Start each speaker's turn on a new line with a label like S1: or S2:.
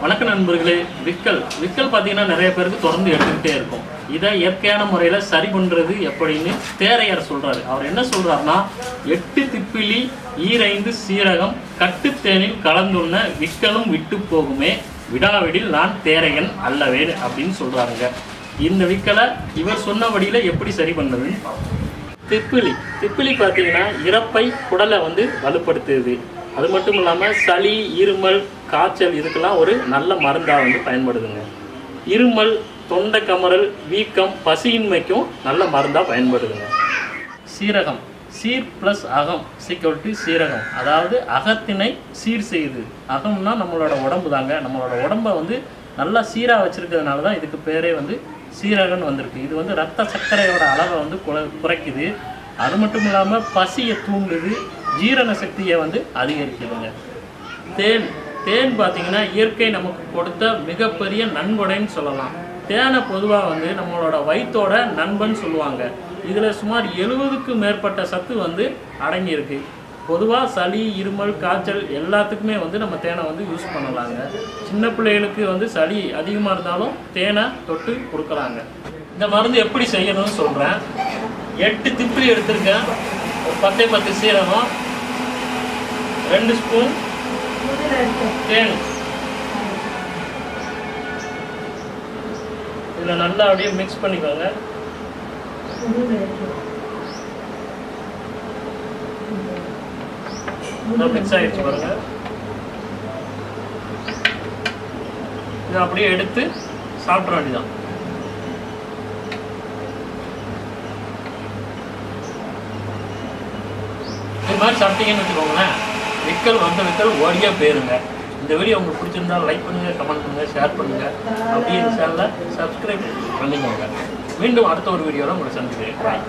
S1: வணக்கம் நண்பர்களே. விக்கல் பார்த்தீங்கன்னா நிறைய பேருக்கு தொடர்ந்து எடுத்துக்கிட்டே இருக்கும். இதை இயற்கையான முறையில் சரி பண்ணுறது எப்படின்னு தேரையார் சொல்கிறாரு. அவர் என்ன சொல்கிறாருன்னா, 8 திப்பிலி ஈரைந்து சீரகம் கட்டுத்தேனில் கலந்துண்ண விக்கலும் விட்டு போகுமே, விடாவிடில் நான் தேரையன் அல்லவேன் அப்படின்னு சொல்கிறாருங்க. இந்த விக்கலை இவர் சொன்னபடியில் எப்படி சரி பண்ணுறதுன்னு திப்பிலி பார்த்தீங்கன்னா இறப்பை குடலை வலுப்படுத்துது. அது மட்டும் இல்லாமல் சளி, இருமல், காய்ச்சல் இதுக்கெல்லாம் ஒரு நல்ல மருந்தாக பயன்படுதுங்க. இருமல், தொண்டை கமறல், வீக்கம், பசியின்மைக்கும் நல்ல மருந்தாக பயன்படுதுங்க. சீரகம், சீர் ப்ளஸ் அகம் = சீரகம், அதாவது அகத்தினை சீர் செய்யுது. அகம்னா நம்மளோட உடம்பு தாங்க. நம்மளோட உடம்பை நல்லா சீராக வச்சுருக்கிறதுனால தான் இதுக்கு பேரே சீரகம்னு வந்திருக்கு. இது ரத்த சர்க்கரையோட அளவை குறைக்குது. அது மட்டும் இல்லாமல் பசியை தூண்டுது, ஜீரண சக்தியை அதிகரிக்குதுங்க. தேன் பார்த்திங்கன்னா இயற்கை நமக்கு கொடுத்த மிகப்பெரிய நன்கொடைன்னு சொல்லலாம். தேனை பொதுவாக நம்மளோட வயிற்றோட நண்பன் சொல்லுவாங்க. இதில் சுமார் 70க்கும் மேற்பட்ட சத்து அடங்கியிருக்கு. பொதுவாக சளி, இருமல், காய்ச்சல் எல்லாத்துக்குமே நம்ம தேனை யூஸ் பண்ணலாங்க. சின்ன பிள்ளைகளுக்கு சளி அதிகமாக இருந்தாலும் தேனை தொட்டு கொடுக்கலாங்க. இந்த மருந்து எப்படி செய்யணும்னு சொல்கிறேன். 8 திப்பிலி எடுத்திருக்கேன், ஒரு 10 சீரகம், 2 ஸ்பூன் தேன். இதில் நல்லா அப்படியே மிக்ஸ் பண்ணிக்கோங்க. மிக்ஸ் ஆகிடுச்சு பாருங்க. இதை அப்படியே எடுத்து சாப்பிட வேண்டியதான். இது மாதிரி சாப்பிட்டீங்கன்னு வச்சுக்கோங்களேன், விக்கல் ஓடியே போயிருங்க. இந்த வீடியோ உங்களுக்கு பிடிச்சிருந்தா லைக் பண்ணுங்கள், கமெண்ட் பண்ணுங்கள், ஷேர் பண்ணுங்கள். அப்படியே இந்த சேனலை சப்ஸ்கிரைப் பண்ணிக்கோங்க. மீண்டும் அடுத்த ஒரு வீடியோவில் உங்களை சந்திக்கிறேன். பாய்.